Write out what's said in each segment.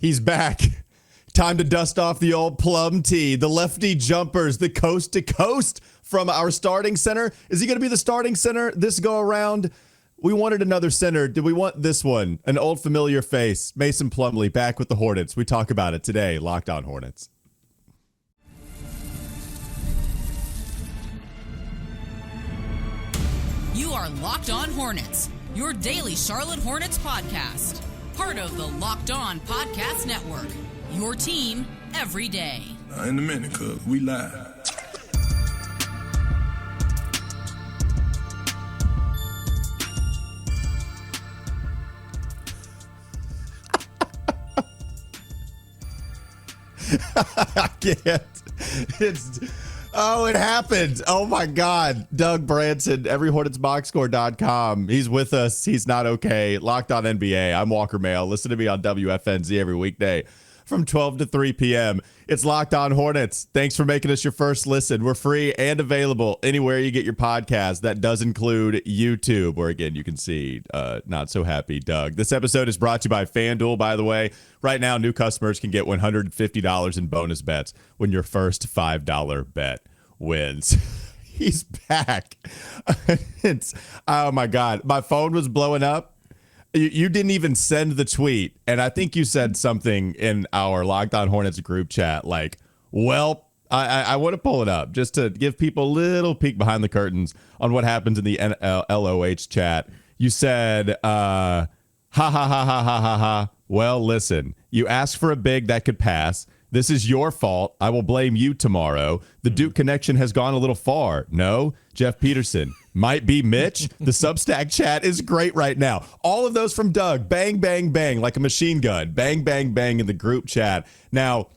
He's back. Time to dust off the old plum tee, the lefty jumpers, the coast to coast from our starting center. Is he going to be the starting center this go around? We wanted another center. Did we want this one? An old familiar face, Mason Plumlee, back with the Hornets. We talk about it today. Locked On Hornets. You are Locked On Hornets, your daily Charlotte Hornets podcast. Part of the Locked On Podcast Network, your team every day. In a minute, cuz we live. I can't. It happened. Oh my God. Doug Branson, everyhornetsboxscore.com. He's with us. He's not okay. Locked On NBA. I'm Walker Mail. Listen to me on WFNZ every weekday from 12 to 3 p.m. It's Locked On Hornets. Thanks for making us your first listen. We're free and available anywhere you get your podcast. That does include YouTube, where, again, you can see Not So Happy Doug. This episode is brought to you by FanDuel, by the way. Right now, new customers can get $150 in bonus bets when your first $5 bet wins. He's back. Oh, my God. My phone was blowing up. You didn't even send the tweet, and I think you said something in our Locked On Hornets group chat like, well, I want to pull it up just to give people a little peek behind the curtains on what happens in the LOH chat. You said, ha, ha, ha, ha, ha, ha, ha. Well, listen, you asked for a big that could pass. This is your fault. I will blame you tomorrow. The Duke connection has gone a little far. No, Jeff Peterson. Might be Mitch. The Substack chat is great right now. All of those from Doug. Bang, bang, bang, like a machine gun. Bang, bang, bang in the group chat. Now,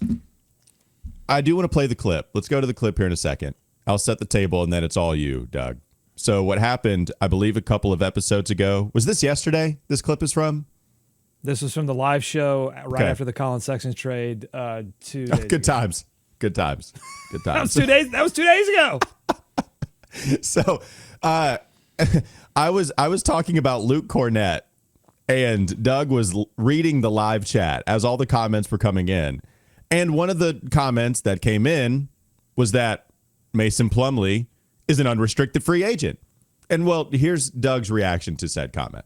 I do want to play the clip. Let's go to the clip here in a second. I'll set the table, and then it's all you, Doug. So what happened, I believe, a couple of episodes ago. Was this yesterday this clip is from? This was from the live show right after the Colin Sexton trade. 2 days Good times. Good times. Good times. That was 2 days ago. So I was talking about Luke Cornett, and Doug was reading the live chat as all the comments were coming in. And one of the comments that came in was that Mason Plumlee is an unrestricted free agent. And, well, here's Doug's reaction to said comment.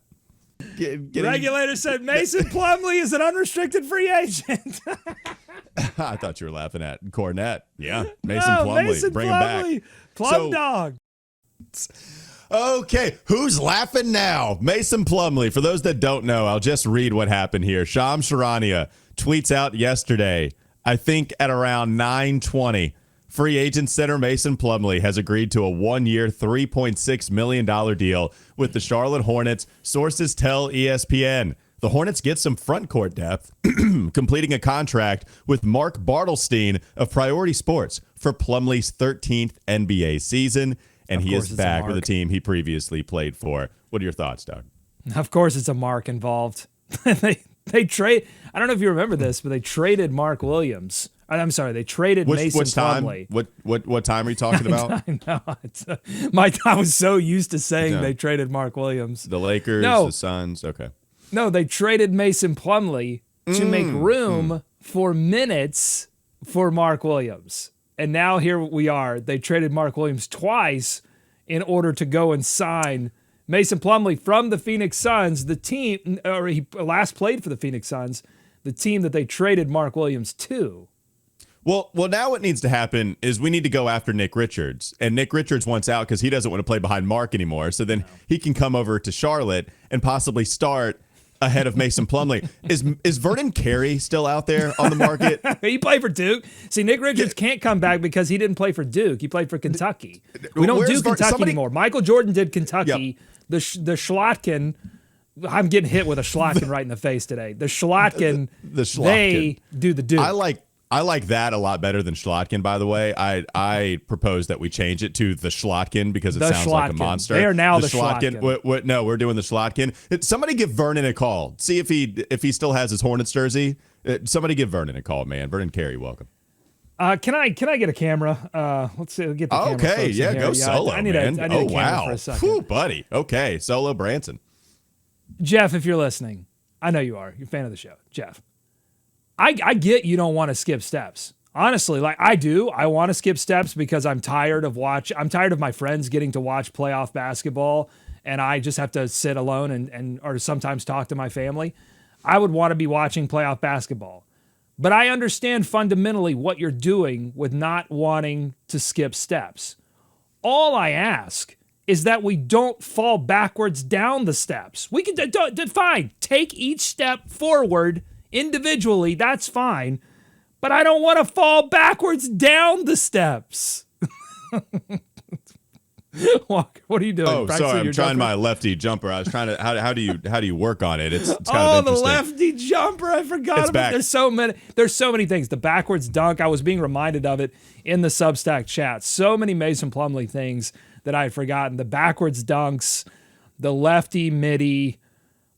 Regulator said Mason Plumlee is an unrestricted free agent. I thought you were laughing at Cornett. Yeah, Mason Plumlee. Mason Bring Plumlee. him back. Plum dog. Okay, who's laughing now? Mason Plumlee. For those that don't know, I'll just read what happened here. Shams Charania tweets out yesterday, I think at around 9:20, free agent center Mason Plumlee has agreed to a 1-year, $3.6 million deal with the Charlotte Hornets. Sources tell ESPN. The Hornets get some front court depth, completing a contract with Mark Bartelstein of Priority Sports for Plumlee's 13th NBA season, and he is back with a team he previously played for. What are your thoughts, Doug? Of course it's a mark involved. They trade. I don't know if you remember this, but they traded Mark Williams. I'm sorry, they traded Mason Plumlee. What time are you talking about? I know. I was so used to saying they traded Mark Williams. The Lakers, the Suns. Okay. No, they traded Mason Plumlee to make room for minutes for Mark Williams. And now here we are. They traded Mark Williams twice in order to go and sign Mason Plumlee from the Phoenix Suns, the team, or he last played for the Phoenix Suns, the team that they traded Mark Williams to. Well, now what needs to happen is we need to go after Nick Richards. And Nick Richards wants out because he doesn't want to play behind Mark anymore. So then he can come over to Charlotte and possibly start ahead of Mason Plumlee. Is Vernon Carey still out there on the market? He played for Duke. See, Nick Richards can't come back because he didn't play for Duke. He played for Kentucky. We don't do Kentucky anymore. Michael Jordan did Kentucky. Yep. The Schlotkin, I'm getting hit with a Schlotkin right in the face today. The Schlotkin, they do the Duke. I like that a lot better than Schlotkin, by the way. I propose that we change it to the Schlotkin because it sounds like a monster. They are now the Schlotkin. No, we're doing the Schlotkin. Somebody give Vernon a call. See if he still has his Hornets jersey. Somebody give Vernon a call, man. Vernon Carey, welcome. Can I get a camera? Let's see. Get the camera. Okay, yeah, go solo, I need man. I need a camera for a second. Whew, buddy. Okay, solo Branson. Jeff, if you're listening, I know you are. You're a fan of the show. Jeff, I get you don't want to skip steps. Honestly, like I do. I want to skip steps because I'm tired of my friends getting to watch playoff basketball and I just have to sit alone and or sometimes talk to my family. I would want to be watching playoff basketball. But I understand fundamentally what you're doing with not wanting to skip steps. All I ask is that we don't fall backwards down the steps. We can fine, take each step forward individually, that's fine, but I don't want to fall backwards down the steps. Walker, what are you doing? Oh, sorry, I'm trying my lefty jumper. I was trying to. How do you work on it? It's kind of the interesting. lefty jumper. I forgot It's about. back. There's so many things. The backwards dunk. I was being reminded of it in the Substack chat. So many Mason Plumlee things that I had forgotten. The backwards dunks, the lefty midi.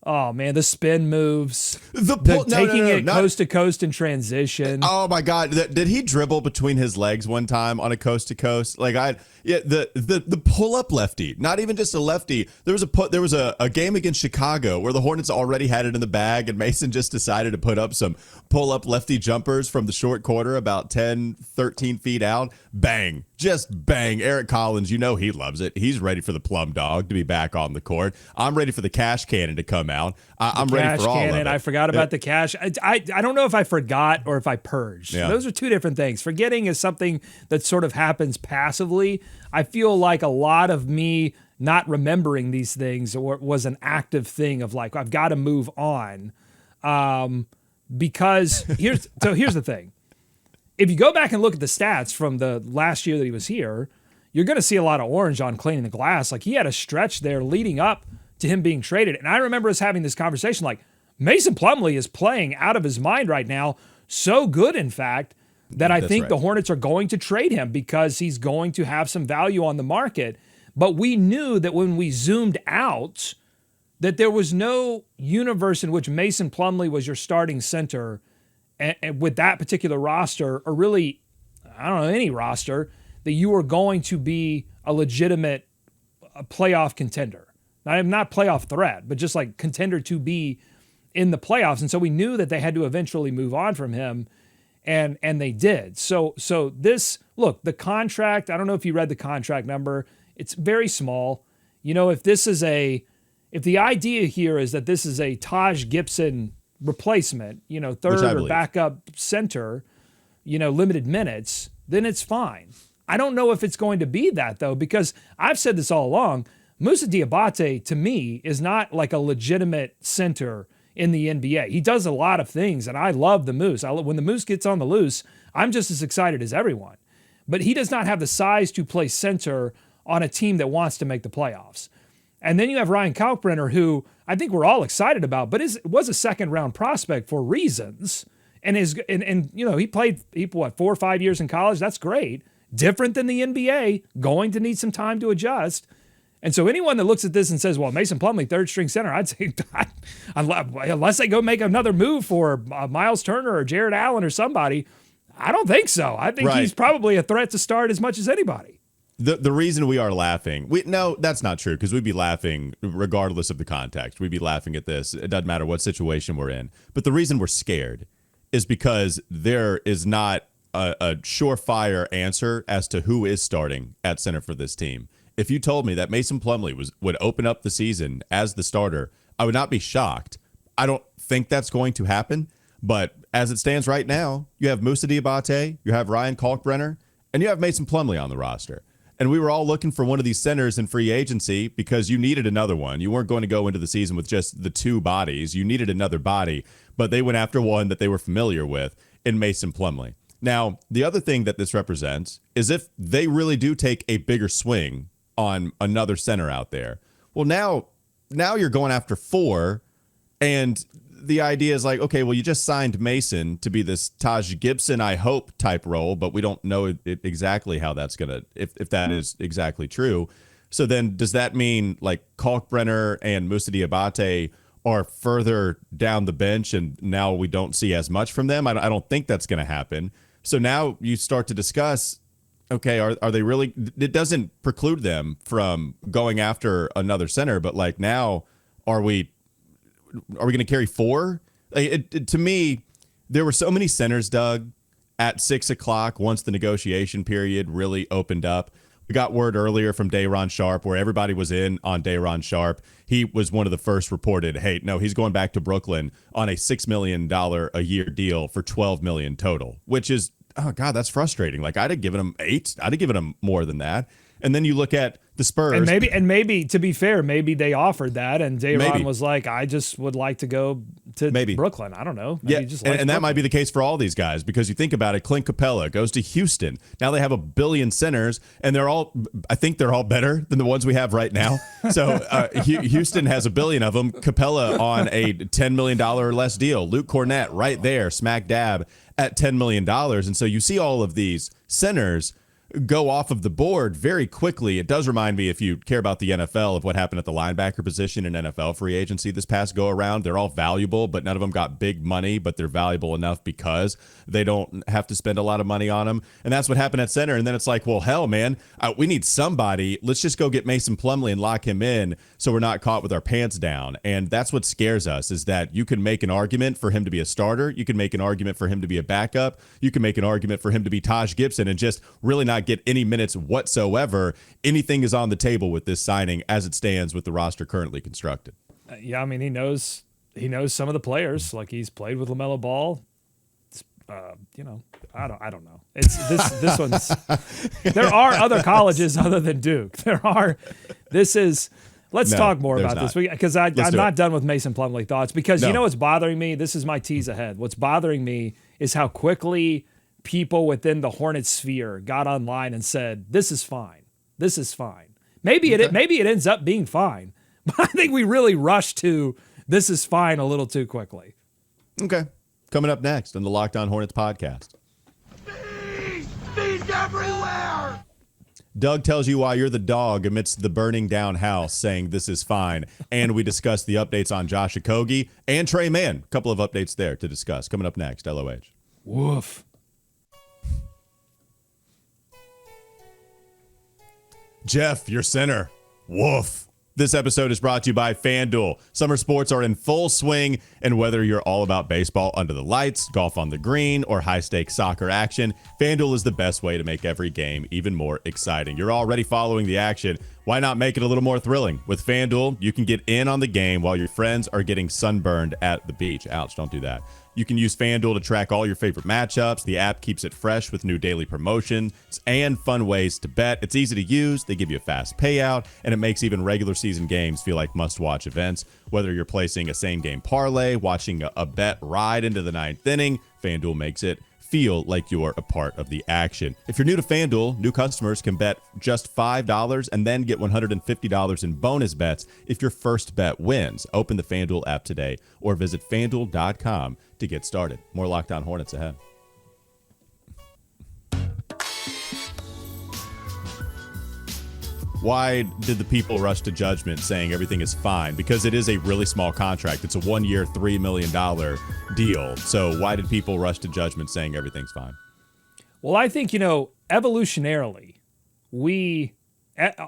Oh man, the spin moves, taking it coast to coast in transition. Oh my God, did he dribble between his legs one time on a coast to coast? Like the pull up lefty, not even just a lefty. There was a game against Chicago where the Hornets already had it in the bag, and Mason just decided to put up some pull up lefty jumpers from the short corner, about 10, 13 feet out. Bang. Just bang. Eric Collins, he loves it. He's ready for the plum dog to be back on the court. I'm ready for the cash cannon to come out. I'm ready for all of it. I forgot about the cash. I don't know if I forgot or if I purged. Yeah. Those are two different things. Forgetting is something that sort of happens passively. I feel like a lot of me not remembering these things was an active thing of like, I've got to move on. Because here's the thing. If you go back and look at the stats from the last year that he was here, you're going to see a lot of orange on cleaning the glass. Like he had a stretch there leading up to him being traded. And I remember us having this conversation like Mason Plumlee is playing out of his mind right now. So good, in fact, that I think the Hornets are going to trade him because he's going to have some value on the market. But we knew that when we zoomed out, that there was no universe in which Mason Plumlee was your starting center and with that particular roster, or really, I don't know, any roster, that you were going to be a legitimate playoff contender. Not playoff threat, but just like contender to be in the playoffs. And so we knew that they had to eventually move on from him, and they did. So this, look, the contract, I don't know if you read the contract number, it's very small. If the idea here is that this is a Taj Gibson replacement, third or backup center, limited minutes, then it's fine. I don't know if it's going to be that though, because I've said this all along. Moussa Diabate to me is not like a legitimate center in the NBA. He does a lot of things, and I love the Moose. When the Moose gets on the loose, I'm just as excited as everyone. But he does not have the size to play center on a team that wants to make the playoffs. And then you have Ryan Kalkbrenner, who I think we're all excited about, but was a second-round prospect for reasons. And he played 4 or 5 years in college. That's great. Different than the NBA, going to need some time to adjust. And so anyone that looks at this and says, well, Mason Plumlee, third-string center, I'd say, unless they go make another move for Myles Turner or Jared Allen or somebody, I don't think so. I think he's probably a threat to start as much as anybody. The reason we are laughing, no, that's not true, because we'd be laughing regardless of the context. We'd be laughing at this. It doesn't matter what situation we're in. But the reason we're scared is because there is not a surefire answer as to who is starting at center for this team. If you told me that Mason Plumlee would open up the season as the starter, I would not be shocked. I don't think that's going to happen. But as it stands right now, you have Moussa Diabate, you have Ryan Kalkbrenner, and you have Mason Plumlee on the roster. And we were all looking for one of these centers in free agency because you needed another one. You weren't going to go into the season with just the two bodies. You needed another body, but they went after one that they were familiar with in Mason Plumlee. Now, the other thing that this represents is if they really do take a bigger swing on another center out there, well, now you're going after 4, and the idea is like, okay, well, you just signed Mason to be this Taj Gibson, I hope, type role, but we don't know exactly how that's going to, if that is exactly true. So then does that mean like Kalkbrenner and Moussa Diabate are further down the bench and now we don't see as much from them? I don't think that's going to happen. So now you start to discuss, okay, are they really, it doesn't preclude them from going after another center, but like now are we going to carry 4? To me, there were so many centers, Doug, at 6 o'clock once the negotiation period really opened up. We got word earlier from Day'Ron Sharpe where everybody was in on Day'Ron Sharpe. He was one of the first reported, hey, no, he's going back to Brooklyn on a $6 million a year deal for $12 million total, which is, oh, God, that's frustrating. Like, I'd have given him 8. I'd have given him more than that. And then you look at the Spurs. And maybe to be fair, maybe they offered that, and Day'Ron was like, I just would like to go to Brooklyn. I don't know. Maybe and that might be the case for all these guys, because you think about it, Clint Capella goes to Houston. Now they have a billion centers, and I think they're all better than the ones we have right now. So Houston has a billion of them. Capella on a $10 million or less deal. Luke Cornett right there, smack dab at $10 million. And so you see all of these centers go off of the board very quickly. It does remind me, if you care about the NFL, of what happened at the linebacker position in NFL free agency this past go around. They're all valuable, but none of them got big money, but they're valuable enough because they don't have to spend a lot of money on them. And that's what happened at center. And then it's like, well, hell, man, we need somebody. Let's just go get Mason Plumlee and lock him in so we're not caught with our pants down. And that's what scares us, is that you can make an argument for him to be a starter. You can make an argument for him to be a backup. You can make an argument for him to be Taj Gibson and just really not get any minutes whatsoever. Anything is on the table with this signing as it stands with the roster currently constructed. Yeah, I mean, he knows some of the players. Like, he's played with LaMelo Ball. I don't know. It's this one's. There are other colleges other than Duke. Let's talk more about this, because I'm not done with Mason Plumlee thoughts, because you know what's bothering me? This is my tease ahead. What's bothering me is how quickly people within the Hornets sphere got online and said, this is fine. This is fine. Maybe it ends up being fine, but I think we really rushed to this is fine a little too quickly. Okay. Coming up next on the Locked On Hornets podcast. Bees everywhere! Doug tells you why you're the dog amidst the burning down house, saying this is fine. And we discuss the updates on Josh Okogie and Tre Mann. A couple of updates there to discuss. Coming up next, LOH. Woof. Jeff, your center. Woof. This episode is brought to you by FanDuel. Summer sports are in full swing, and whether you're all about baseball under the lights, golf on the green, or high-stakes soccer action, FanDuel is the best way to make every game even more exciting. You're already following the action. Why not make it a little more thrilling? With FanDuel, you can get in on the game while your friends are getting sunburned at the beach. Ouch, don't do that. You can use FanDuel to track all your favorite matchups. The app keeps it fresh with new daily promotions and fun ways to bet. It's easy to use, they give you a fast payout, and it makes even regular season games feel like must-watch events. Whether you're placing a same-game parlay, watching a bet ride into the ninth inning, FanDuel makes it feel like you're a part of the action. If you're new to FanDuel, new customers can bet just $5 and then get $150 in bonus bets if your first bet wins. Open the FanDuel app today or visit FanDuel.com to get started. More Locked On Hornets ahead. Why did the people rush to judgment saying everything is fine? Because it is a really small contract. It's a 1-year, $3 million deal. So why did people rush to judgment saying everything's fine? Well, I think, evolutionarily,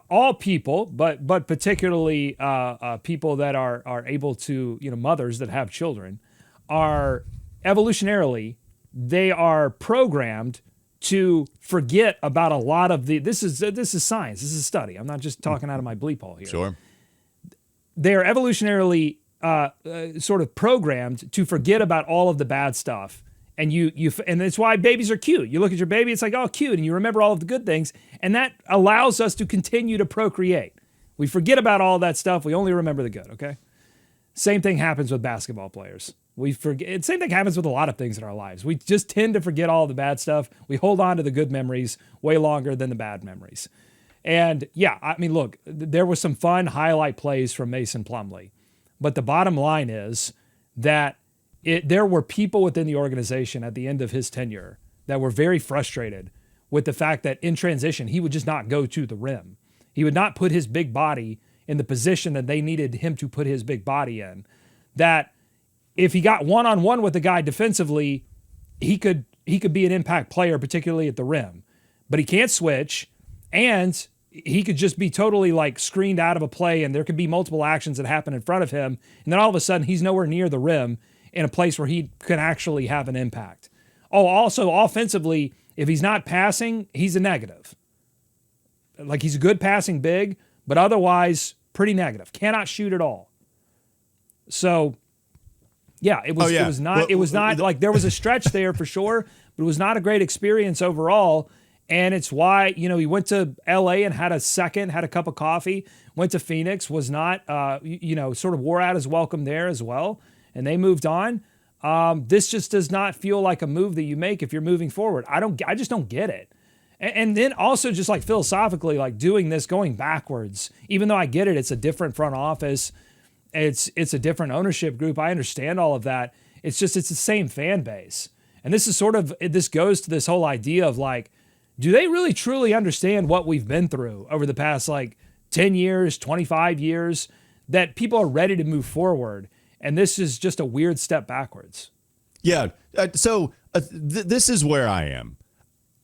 all people, but particularly people that are able to, mothers that have children, are evolutionarily, they are programmed to forget about a lot of this is science. This is a study. I'm not just talking out of my bleep hole here. Sure. They are evolutionarily sort of programmed to forget about all of the bad stuff. And and it's why babies are cute. You look at your baby, it's like, oh, cute. And you remember all of the good things. And that allows us to continue to procreate. We forget about all that stuff. We only remember the good, okay? Same thing happens with basketball players. We forget. Same thing happens with a lot of things in our lives. We just tend to forget all the bad stuff. We hold on to the good memories way longer than the bad memories. And yeah, I mean, look, there was some fun highlight plays from Mason Plumlee, but the bottom line is that there were people within the organization at the end of his tenure that were very frustrated with the fact that in transition, he would just not go to the rim. He would not put his big body in the position that they needed him to put his big body in. That if he got one-on-one with the guy defensively, he could be an impact player, particularly at the rim. But he can't switch, and he could just be totally like screened out of a play, and there could be multiple actions that happen in front of him, and then all of a sudden he's nowhere near the rim, in a place where he can actually have an impact. Oh, also offensively, if he's not passing, he's a negative. Like, he's a good passing big, but otherwise pretty negative. Cannot shoot at all. So, yeah, it was not like there was a stretch there for sure, but it was not a great experience overall. And it's why, he went to LA and had a cup of coffee, went to Phoenix, was not, sort of wore out his welcome there as well. And they moved on. This just does not feel like a move that you make if you're moving forward. I just don't get it. And then also just like philosophically, like doing this, going backwards, even though I get it, it's a different front office. It's a different ownership group. I understand all of that. It's the same fan base. And this goes to this whole idea of like, do they really truly understand what we've been through over the past like 10 years, 25 years, that people are ready to move forward? And this is just a weird step backwards. Yeah. This is where I am.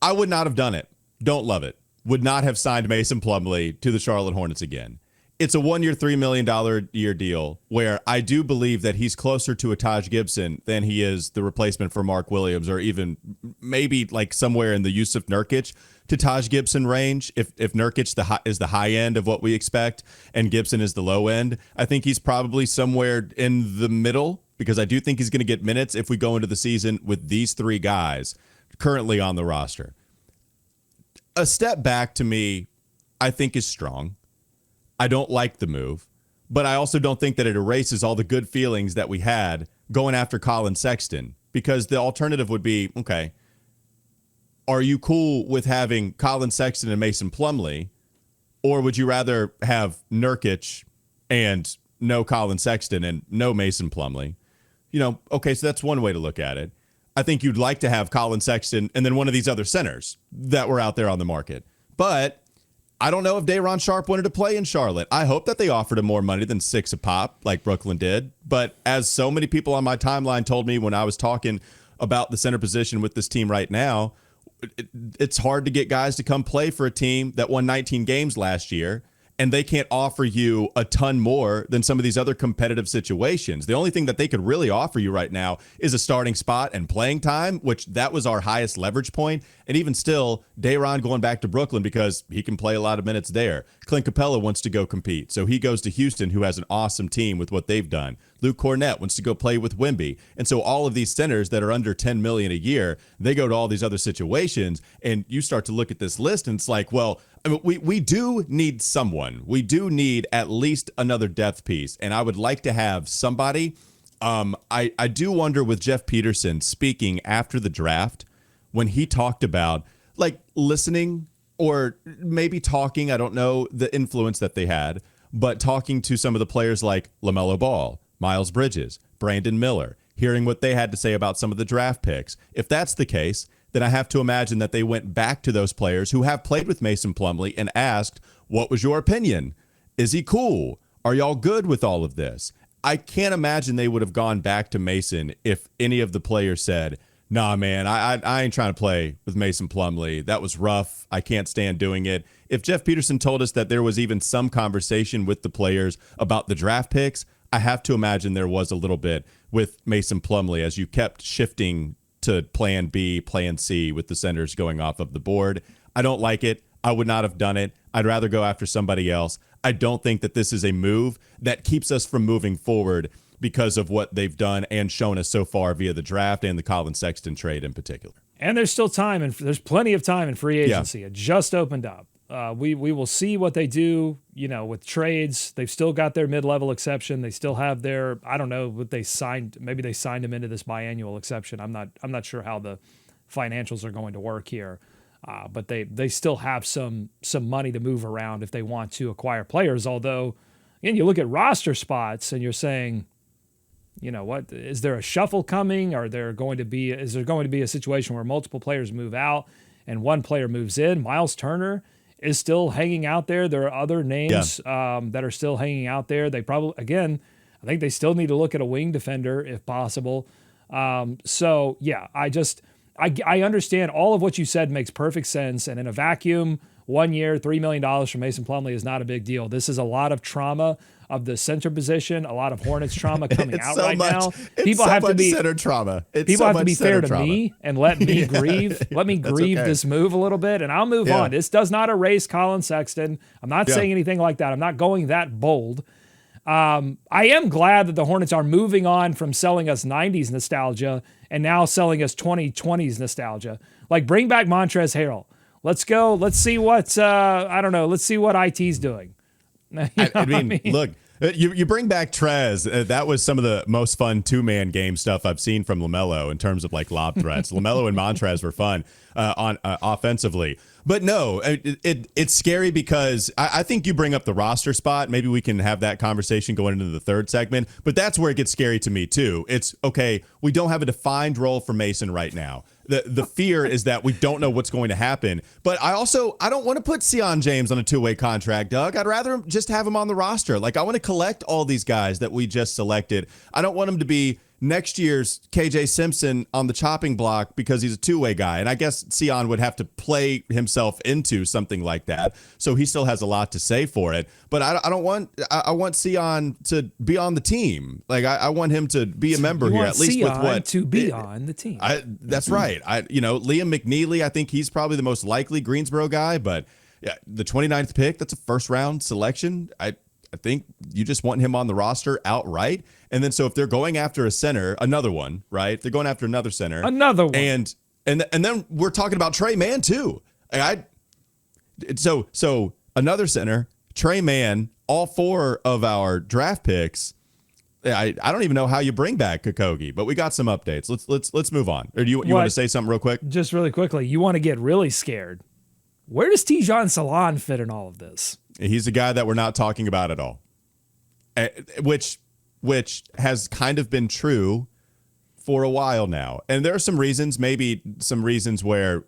I would not have done it. Don't love it. Would not have signed Mason Plumlee to the Charlotte Hornets again. It's a 1-year, $3 million a year deal where I do believe that he's closer to a Taj Gibson than he is the replacement for Mark Williams, or even maybe like somewhere in the Yusuf Nurkic to Taj Gibson range. If Nurkic is the high end of what we expect and Gibson is the low end, I think he's probably somewhere in the middle, because I do think he's going to get minutes if we go into the season with these three guys currently on the roster. A step back to me, I think, is strong. I don't like the move, but I also don't think that it erases all the good feelings that we had going after Colin Sexton, because the alternative would be, okay, are you cool with having Colin Sexton and Mason Plumlee, or would you rather have Nurkic and no Colin Sexton and no Mason Plumlee? Okay, so that's one way to look at it. I think you'd like to have Colin Sexton and then one of these other centers that were out there on the market. But I don't know if Day'Ron Sharpe wanted to play in Charlotte. I hope that they offered him more money than $6 a pop like Brooklyn did. But as so many people on my timeline told me when I was talking about the center position with this team right now, it's hard to get guys to come play for a team that won 19 games last year, and they can't offer you a ton more than some of these other competitive situations. The only thing that they could really offer you right now is a starting spot and playing time, which that was our highest leverage point. And even still, Day'Ron going back to Brooklyn because he can play a lot of minutes there. Clint Capella wants to go compete, so he goes to Houston, who has an awesome team with what they've done. Luke Cornett wants to go play with Wemby. And so all of these centers that are under $10 million a year, they go to all these other situations, and you start to look at this list, and it's like, well, I mean, we do need someone. We do need at least another depth piece, and I would like to have somebody. I do wonder with Jeff Peterson speaking after the draft, when he talked about like listening or maybe talking, I don't know the influence that they had, but talking to some of the players like LaMelo Ball, Miles Bridges, Brandon Miller, hearing what they had to say about some of the draft picks. If that's the case, then I have to imagine that they went back to those players who have played with Mason Plumlee and asked, what was your opinion? Is he cool? Are y'all good with all of this? I can't imagine they would have gone back to Mason if any of the players said, nah, man, I ain't trying to play with Mason Plumlee. That was rough. I can't stand doing it. If Jeff Peterson told us that there was even some conversation with the players about the draft picks, I have to imagine there was a little bit with Mason Plumlee as you kept shifting to plan B, plan C with the centers going off of the board. I don't like it. I would not have done it. I'd rather go after somebody else. I don't think that this is a move that keeps us from moving forward because of what they've done and shown us so far via the draft and the Colin Sexton trade in particular. And there's still time, and there's plenty of time in free agency. Yeah. It just opened up. We will see what they do, with trades. They've still got their mid-level exception. They still have their, I don't know what they signed. Maybe they signed him into this biannual exception. I'm not sure how the financials are going to work here. But they still have some money to move around if they want to acquire players. Although, again, you look at roster spots and you're saying, what is there a shuffle coming? Is there going to be a situation where multiple players move out and one player moves in? Myles Turner is still hanging out there. There are other names that are still hanging out there. They probably, again, I think they still need to look at a wing defender if possible. I understand all of what you said makes perfect sense. And in a vacuum, 1 year, $3 million from Mason Plumlee is not a big deal. This is a lot of trauma, of the center position. A lot of Hornets trauma coming out so right much, now. It's People so have to much be center trauma. people have to be fair to me and let me grieve. Let me grieve okay. this move a little bit, and I'll move on. This does not erase Colin Sexton. I'm not saying anything like that. I'm not going that bold. I am glad that the Hornets are moving on from selling us 90s nostalgia and now selling us 2020s nostalgia. Like, bring back Montrezl Harrell. Let's go. Let's see what, I don't know. Let's see what IT's doing. I mean, look, you bring back Trez. That was some of the most fun two-man game stuff I've seen from LaMelo in terms of like lob threats. LaMelo and Montrez were fun on offensively. But no, it's scary because I think you bring up the roster spot. Maybe we can have that conversation going into the third segment. But that's where it gets scary to me, too. It's, okay, we don't have a defined role for Mason right now. The fear is that we don't know what's going to happen. But I don't want to put Sion James on a two-way contract, Doug. I'd rather just have him on the roster. Like, I want to collect all these guys that we just selected. I don't want him to be next year's KJ Simpson on the chopping block because he's a two-way guy. And I guess Sion would have to play himself into something like that. So he still has a lot to say for it. But I want Sion to be on the team. Like, I want him to be a member here, at least Sion with what to be on the team. That's right. Liam McNeely, I think he's probably the most likely Greensboro guy, but yeah, the 29th pick, that's a first round selection. I think you just want him on the roster outright. And then so if they're going after a center, another one, right? If they're going after another center. Another one. And then we're talking about Tre Mann too. So another center, Tre Mann, all four of our draft picks. I don't even know how you bring back Okogie, but we got some updates. Let's move on. Or do you want to say something real quick? Just really quickly, you want to get really scared. Where does Tijan Salon fit in all of this? He's a guy that we're not talking about at all, which has kind of been true for a while now. And there are some reasons, maybe some reasons where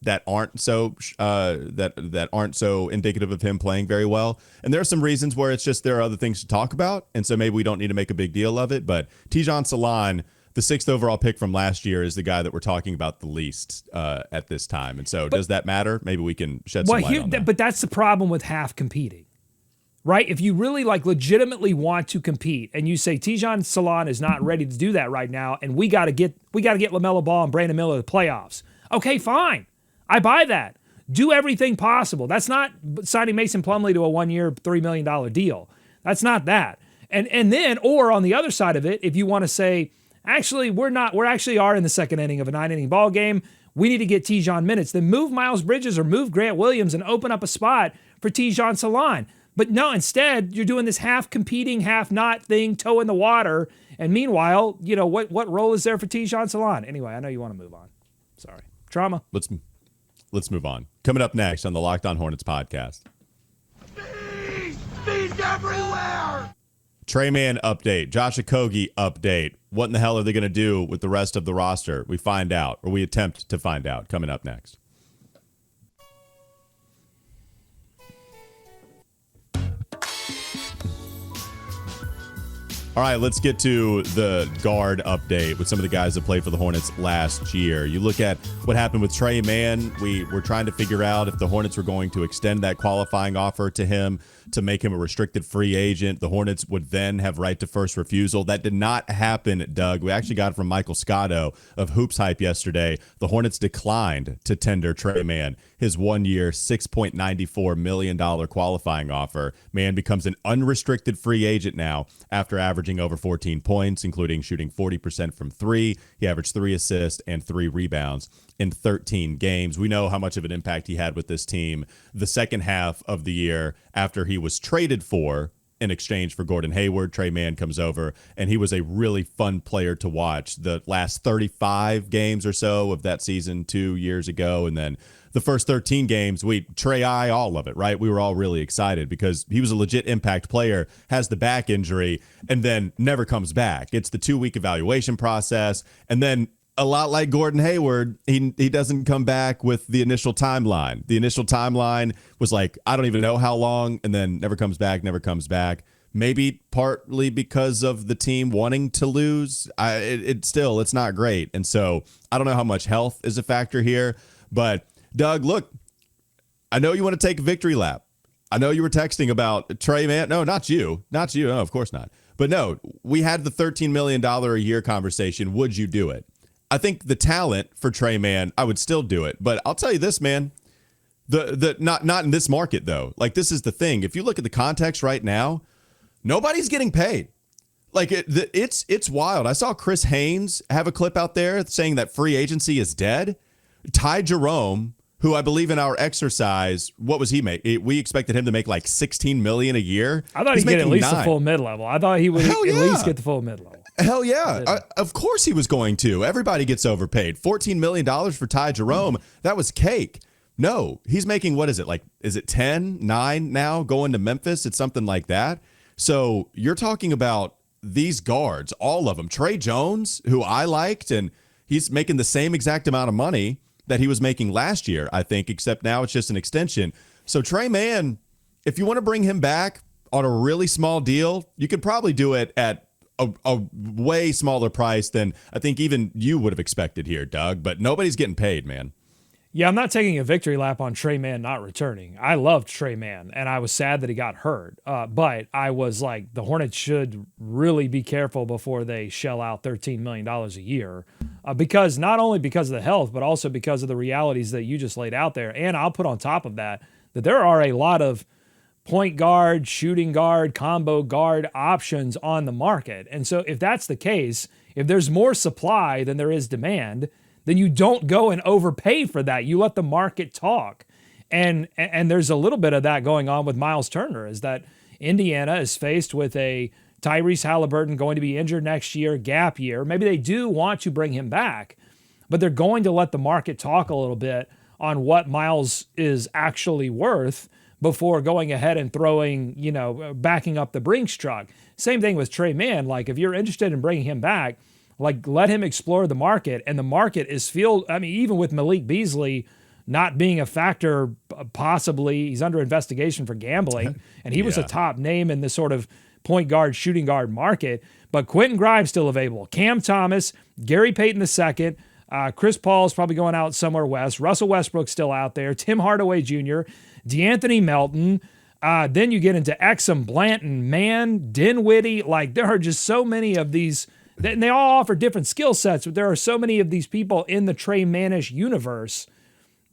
that aren't so that aren't so indicative of him playing very well. And there are some reasons where it's just there are other things to talk about, and so maybe we don't need to make a big deal of it. But Tijan Salon, the 6th overall pick from last year, is the guy that we're talking about the least at this time. And so does that matter? Maybe we can shed some light on that. But that's the problem with half competing, right? If you really legitimately want to compete and you say Tijan Salon is not ready to do that right now, and we got to get LaMelo Ball and Brandon Miller to the playoffs. Okay, fine. I buy that. Do everything possible. That's not signing Mason Plumlee to a 1-year, $3 million deal. That's not that. And then, or on the other side of it, if you want to say, actually, we're actually in the second inning of a 9-inning ball game. We need to get Tijan minutes. Then move Miles Bridges or move Grant Williams and open up a spot for Tijan Salon. But no, instead, you're doing this half competing, half not thing, toe in the water. And meanwhile, what role is there for Tijan Salon? Anyway, I know you want to move on. Sorry. Trauma. Let's move on. Coming up next on the Locked On Hornets podcast. Bees everywhere! Tre Mann update. Josh Okogie update. What in the hell are they going to do with the rest of the roster? We find out, or we attempt to find out, coming up next. All right, let's get to the guard update with some of the guys that played for the Hornets last year. You look at what happened with Tre Mann. We were trying to figure out if the Hornets were going to extend that qualifying offer to him to make him a restricted free agent. The Hornets would then have right to first refusal. That did not happen, Doug. We actually got it from Michael Scotto of Hoops Hype yesterday. The Hornets declined to tender Tre Mann his 1-year, $6.94 million qualifying offer. Mann becomes an unrestricted free agent now after averaging over 14 points, including shooting 40% from three. He averaged 3 assists and 3 rebounds in 13 games. We know how much of an impact he had with this team the second half of the year after he was traded for in exchange for Gordon Hayward. Tre Mann comes over, and he was a really fun player to watch the last 35 games or so of that season 2 years ago. And then the first 13 games, all of it, right? We were all really excited because he was a legit impact player, has the back injury, and then never comes back. It's the 2-week evaluation process. And then a lot like Gordon Hayward, he doesn't come back with the initial timeline. The initial timeline was like, I don't even know how long, and then never comes back. Maybe partly because of the team wanting to lose. It's not great. And so I don't know how much health is a factor here. But Doug, look, I know you want to take a victory lap. I know you were texting about Tre Mann. No, not you. Not you. No, of course not. But no, we had the $13 million a year conversation. Would you do it? I think the talent for Tre Mann, I would still do it. But I'll tell you this, man. Not in this market, though. Like, this is the thing. If you look at the context right now, nobody's getting paid. Like, it's wild. I saw Chris Haynes have a clip out there saying that free agency is dead. Ty Jerome, who I believe in our exercise, what was he make? We expected him to make like $16 million a year. I thought he'd get at least the full mid-level. I thought he would at least get the full mid-level. Hell yeah. Of course he was going to. Everybody gets overpaid. $14 million for Ty Jerome. That was cake. No, he's making, what is it? Like, is it 10, 9 now going to Memphis? It's something like that. So you're talking about these guards, all of them. Trey Jones, who I liked, and he's making the same exact amount of money that he was making last year, I think, except now it's just an extension. So Tre Mann, if you want to bring him back on a really small deal, you could probably do it at a way smaller price than I think even you would have expected here, Doug. But nobody's getting paid, man. Yeah, I'm not taking a victory lap on Tre Mann not returning. I loved Tre Mann, and I was sad that he got hurt. But I was like, the Hornets should really be careful before they shell out $13 million a year. Because not only because of the health, but also because of the realities that you just laid out there. And I'll put on top of that there are a lot of point guard, shooting guard, combo guard options on the market. And so if that's the case, if there's more supply than there is demand, then you don't go and overpay for that. You let the market talk. And there's a little bit of that going on with Myles Turner, is that Indiana is faced with a Tyrese Halliburton going to be injured next year, gap year. Maybe they do want to bring him back, but they're going to let the market talk a little bit on what Myles is actually worth before going ahead and throwing, backing up the Brinks truck. Same thing with Tre Mann. Like, if you're interested in bringing him back, like, let him explore the market. And the market is filled. I mean, even with Malik Beasley not being a factor, possibly he's under investigation for gambling, and he was a top name in this sort of point guard, shooting guard market. But Quentin Grimes still available. Cam Thomas, Gary Payton II, Chris Paul's probably going out somewhere west. Russell Westbrook's still out there. Tim Hardaway Jr., DeAnthony Melton. Then you get into Exum, Blanton, Mann, Dinwiddie. Like, there are just so many of these. And they all offer different skill sets, but there are so many of these people in the Tre Mannish universe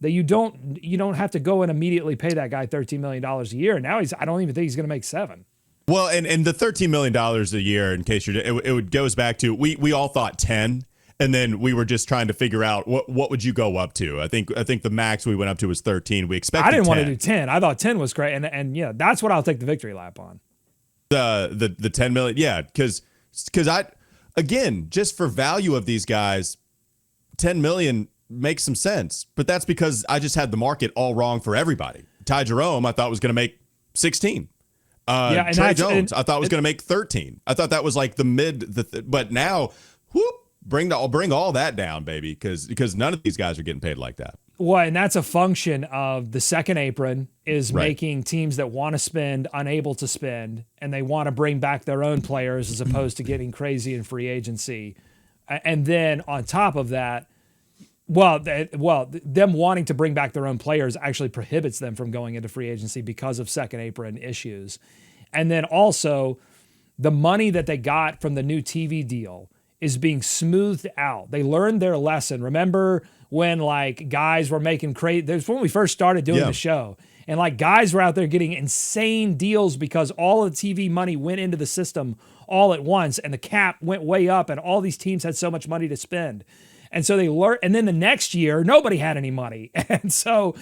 that you don't have to go and immediately pay that guy $13 million a year. Now I don't even think he's going to make $7 million. Well, and the $13 million a year, in case it goes back to, we all thought 10, and then we were just trying to figure out what would you go up to. I think the max we went up to was 13. We expected 10. I didn't want to do 10. I thought 10 was great, and yeah, that's what I'll take the victory lap on. The 10 million, yeah, because again, just for value of these guys, 10 million makes some sense. But that's because I just had the market all wrong for everybody. Ty Jerome, I thought was going to make 16. Tre Jones, I thought was going to make 13. I thought that was like the mid. But now, bring all that down, baby, because none of these guys are getting paid like that. Well, and that's a function of the second apron is making teams that want to spend unable to spend, and they want to bring back their own players as opposed to getting crazy in free agency. And then on top of that, them wanting to bring back their own players actually prohibits them from going into free agency because of second apron issues. And then also the money that they got from the new TV deal is being smoothed out. They learned their lesson. Remember when like guys were making crazy, that's when we first started doing the show. And like guys were out there getting insane deals because all of the TV money went into the system all at once and the cap went way up and all these teams had so much money to spend. And so they learned, and then the next year, nobody had any money. And so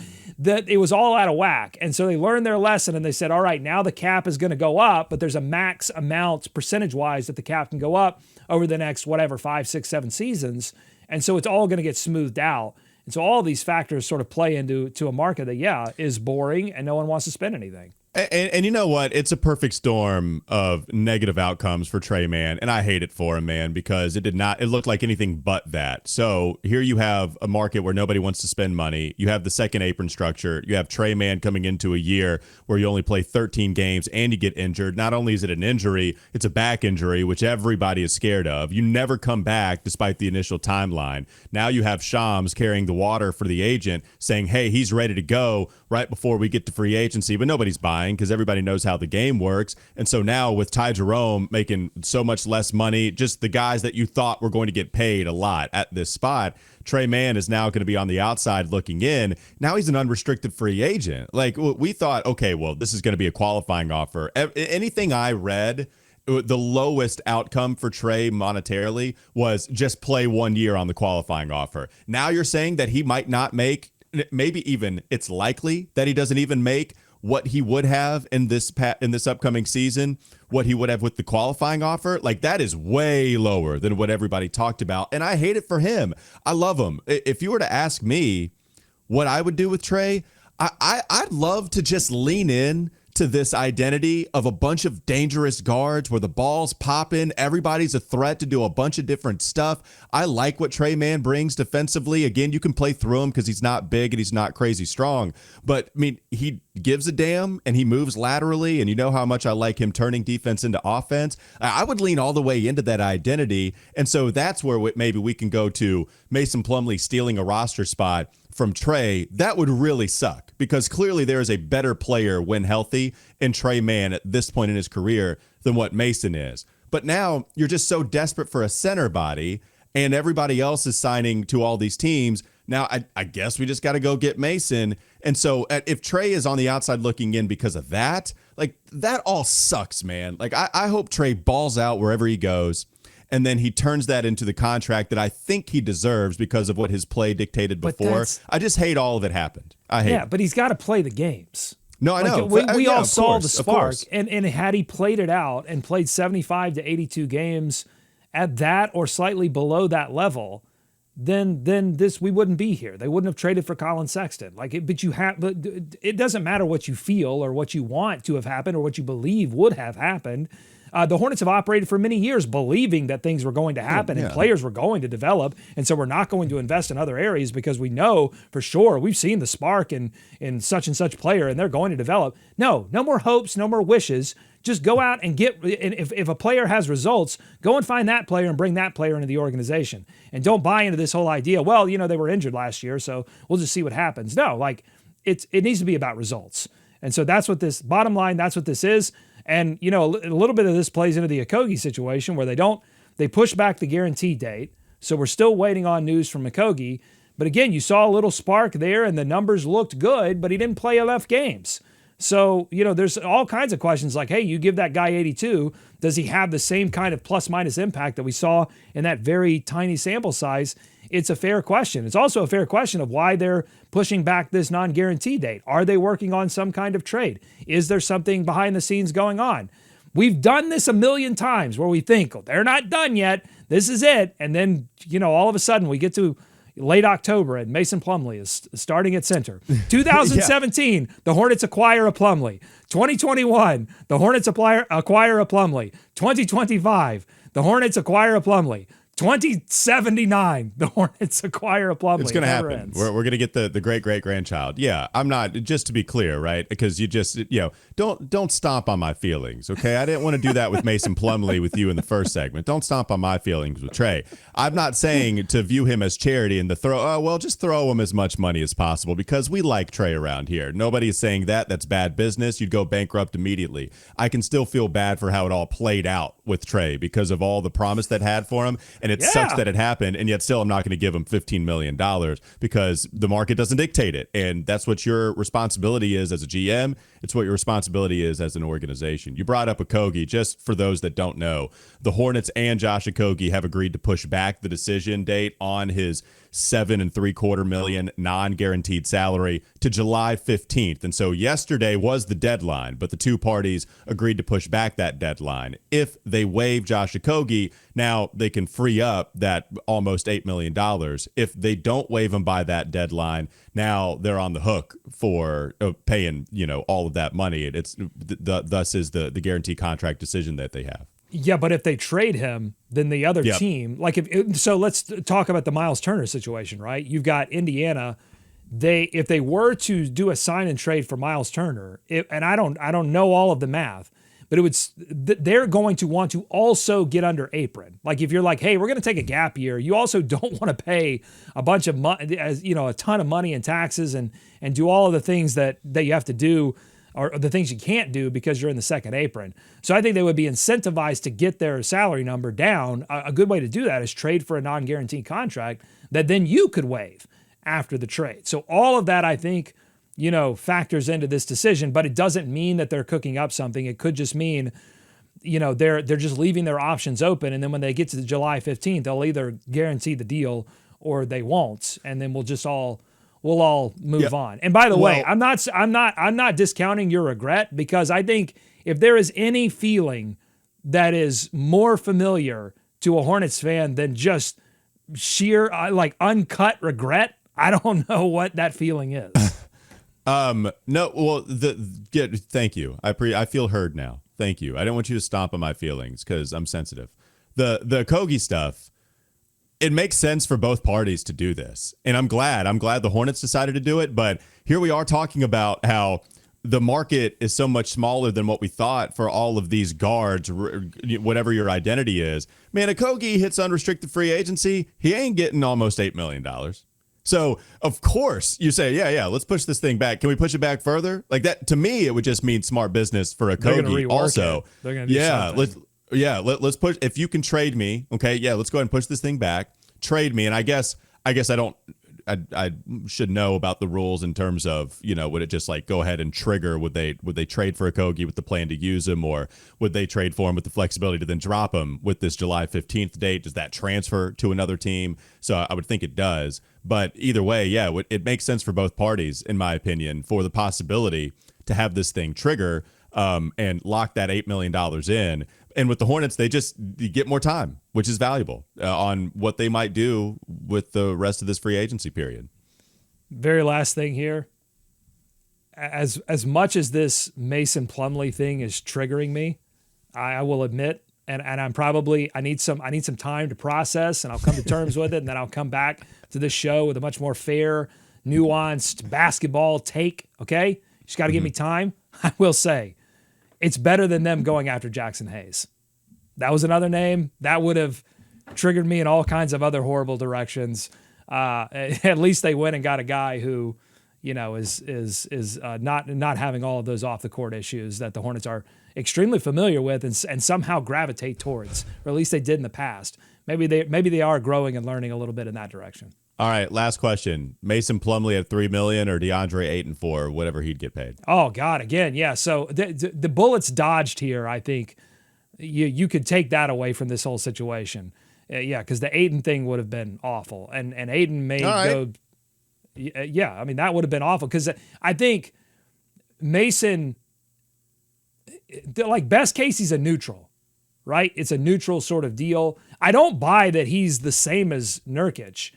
it was all out of whack. And so they learned their lesson and they said, all right, now the cap is going to go up, but there's a max amount percentage-wise that the cap can go up over the next, 5, 6, 7 seasons. And so it's all going to get smoothed out. And so all these factors sort of play into a market that, is boring and no one wants to spend anything. And you know what? It's a perfect storm of negative outcomes for Tre Mann, and I hate it for him, man, because it looked like anything but that. So here you have a market where nobody wants to spend money. You have the second apron structure. You have Tre Mann coming into a year where you only play 13 games and you get injured. Not only is it an injury, it's a back injury, which everybody is scared of. You never come back despite the initial timeline. Now you have Shams carrying the water for the agent saying, hey, he's ready to go right before we get to free agency, but nobody's buying. qualifying because everybody knows how the game works. And so now with Ty Jerome making so much less money, just the guys that you thought were going to get paid a lot at this spot, Tre Mann is now going to be on the outside looking in. Now he's an unrestricted free agent. Like we thought, okay, well, this is going to be a qualifying offer. Anything I read, the lowest outcome for Tre monetarily was just play 1 year on the qualifying offer. Now you're saying that he might not make, maybe even it's likely that he doesn't even make what he would have in this upcoming season, what he would have with the qualifying offer. Like that is way lower than what everybody talked about. And I hate it for him. I love him. If you were to ask me what I would do with Tre, I'd love to just lean in to this identity of a bunch of dangerous guards where the ball's popping, everybody's a threat to do a bunch of different stuff. I like what Tre Mann brings defensively. Again, you can play through him because he's not big and he's not crazy strong. But, I mean, he gives a damn and he moves laterally, and you know how much I like him turning defense into offense. I would lean all the way into that identity, and so that's where maybe we can go to Mason Plumlee stealing a roster spot from Tre. That would really suck because clearly there is a better player when healthy in Tre Mann at this point in his career than what Mason is. But now you're just so desperate for a center body and everybody else is signing to all these teams. Now, I guess we just got to go get Mason. And so if Tre is on the outside looking in because of that, like that all sucks, man. Like I hope Tre balls out wherever he goes. And then he turns that into the contract that I think he deserves because of what his play dictated before. I just hate all of it happened. I hate it. But he's got to play the games. No, I know. We all saw the spark. And had he played it out and played 75 to 82 games at that or slightly below that level, then we wouldn't be here. They wouldn't have traded for Colin Sexton. But it doesn't matter what you feel or what you want to have happened or what you believe would have happened. The Hornets have operated for many years believing that things were going to happen and players were going to develop. And so we're not going to invest in other areas because we know for sure we've seen the spark in such and such player and they're going to develop. No more hopes, no more wishes. Just go out and get, and if a player has results, go and find that player and bring that player into the organization. And don't buy into this whole idea, well, they were injured last year, so we'll just see what happens. No, it needs to be about results. And so that's what this, bottom line, that's what this is. And, a little bit of this plays into the Okogie situation where they push back the guarantee date. So we're still waiting on news from Okogie. But again, you saw a little spark there and the numbers looked good, but he didn't play enough games. So, there's all kinds of questions like, hey, you give that guy 82. Does he have the same kind of plus minus impact that we saw in that very tiny sample size? It's a fair question. It's also a fair question of why they're pushing back this non-guarantee date. Are they working on some kind of trade? Is there something behind the scenes going on? We've done this a million times where we think, they're not done yet. This is it. And then, all of a sudden we get to late October and Mason Plumlee is starting at center. 2017, the Hornets acquire a Plumlee. 2021, the Hornets acquire a Plumlee. 2025, the Hornets acquire a Plumlee. 2079, the Hornets acquire a Plumlee. It's going to happen. We're going to get the great-great-grandchild. Yeah, I'm not, just to be clear, right? Because you just, don't stomp on my feelings, okay? I didn't want to do that with Mason Plumlee with you in the first segment. Don't stomp on my feelings with Tre. I'm not saying to view him as charity and just throw him as much money as possible because we like Tre around here. Nobody is saying that. That's bad business. You'd go bankrupt immediately. I can still feel bad for how it all played out with Tre because of all the promise that had for him. And it sucks that it happened, and yet still I'm not going to give him $15 million because the market doesn't dictate it. And that's what your responsibility is as a GM. It's what your responsibility is as an organization. You brought up Okogie. Just for those that don't know, the Hornets and Josh Okogie have agreed to push back the decision date on his $7.75 million non-guaranteed salary to July 15th. And so yesterday was the deadline, but the two parties agreed to push back that deadline. If they waive Josh Okogie, now they can free up that almost $8 million. If they don't waive him by that deadline, now they're on the hook for paying, all of that money. Thus is the guarantee contract decision that they have. Yeah, but if they trade him, then the other team, so let's talk about the Myles Turner situation, right? You've got Indiana. If they were to do a sign and trade for Myles Turner, and I don't know all of the math, but they're going to want to also get under apron. Like if you're like, hey, we're going to take a gap year, you also don't want to pay a bunch of money, a ton of money in taxes and do all of the things that you have to do or the things you can't do because you're in the second apron. So I think they would be incentivized to get their salary number down. A good way to do that is trade for a non-guaranteed contract that then you could waive after the trade. So all of that, I think, factors into this decision, but it doesn't mean that they're cooking up something. It could just mean, they're just leaving their options open. And then when they get to the July 15th, they'll either guarantee the deal or they won't. And then we'll all move on. And by the way, I'm not discounting your regret, because I think if there is any feeling that is more familiar to a Hornets fan than just sheer uncut regret, I don't know what that feeling is. No, well, thank you. I feel heard now. Thank you. I don't want you to stomp on my feelings because I'm sensitive. The Okogie stuff, it makes sense for both parties to do this. And I'm glad the Hornets decided to do it. But here we are talking about how the market is so much smaller than what we thought for all of these guards, whatever your identity is. Man, Okogie hits unrestricted free agency. He ain't getting almost $8 million. So, of course, you say, yeah, let's push this thing back. Can we push it back further? Like that, to me, it would just mean smart business for Okogie also. They're going to do something. Let's push. If you can trade me, okay, let's go ahead and push this thing back. Trade me, and I guess I should know about the rules in terms of, would it just go ahead and trigger? Would they trade for Okogie with the plan to use him, or would they trade for him with the flexibility to then drop him with this July 15th date? Does that transfer to another team? So I would think it does. But either way, it makes sense for both parties, in my opinion, for the possibility to have this thing trigger and lock that $8 million in. And with the Hornets, you get more time, which is valuable on what they might do with the rest of this free agency period. Very last thing here. As much as this Mason Plumlee thing is triggering me, I will admit, and I need some time to process, and I'll come to terms with it, and then I'll come back to this show with a much more fair, nuanced basketball take. Okay, you just got to give me time. I will say, it's better than them going after Jackson Hayes. That was another name that would have triggered me in all kinds of other horrible directions. At least they went and got a guy who, is not having all of those off the court issues that the Hornets are extremely familiar with and somehow gravitate towards, or at least they did in the past. Maybe they are growing and learning a little bit in that direction. All right, last question. Mason Plumlee at $3 million or DeAndre 8 and 4, whatever he'd get paid. Oh God, again, yeah. So the bullets dodged here. I think you could take that away from this whole situation. Because the Aiden thing would have been awful, and Aiden may go. Yeah, I mean that would have been awful because I think Mason, best case, he's a neutral, right? It's a neutral sort of deal. I don't buy that he's the same as Nurkic.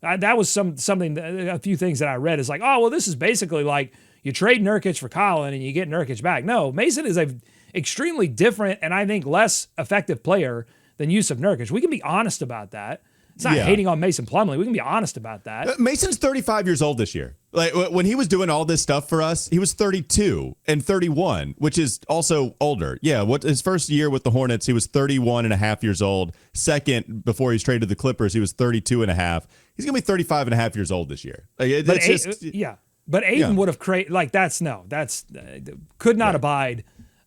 That was a few things that I read is this is basically like you trade Nurkic for Colin and you get Nurkic back. No, Mason is a extremely different and I think less effective player than Yusuf Nurkic. We can be honest about that. It's not hating on Mason Plumlee. We can be honest about that. Mason's 35 years old this year. When he was doing all this stuff for us, he was 32 and 31, which is also older. Yeah, his first year with the Hornets, he was 31 and a half years old. Second, before he was traded to the Clippers, he was 32 and a half. He's going to be 35 and a half years old this year. But Aiden would have created, could not abide.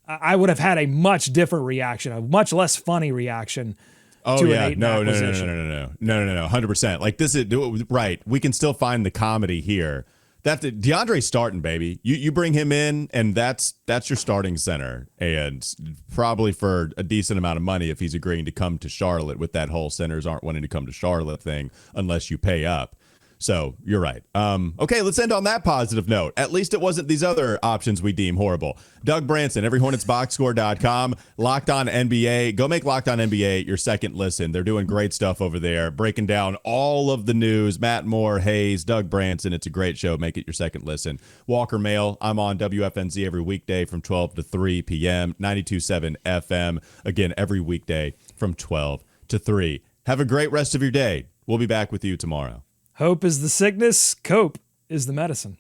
I would have had a much different reaction, a much less funny reaction. Oh yeah, no, 100%. This is right. We can still find the comedy here. DeAndre's starting, baby. You bring him in, and that's your starting center, and probably for a decent amount of money if he's agreeing to come to Charlotte. With that whole centers aren't wanting to come to Charlotte thing unless you pay up. So you're right. Okay, let's end on that positive note. At least it wasn't these other options we deem horrible. Doug Branson, everyhornetsboxscore.com, Locked On NBA. Go make Locked On NBA your second listen. They're doing great stuff over there, breaking down all of the news. Matt Moore, Hayes, Doug Branson. It's a great show. Make it your second listen. Walker Mail, I'm on WFNZ every weekday from 12 to 3 p.m., 92.7 FM. Again, every weekday from 12 to 3. Have a great rest of your day. We'll be back with you tomorrow. Hope is the sickness, cope is the medicine.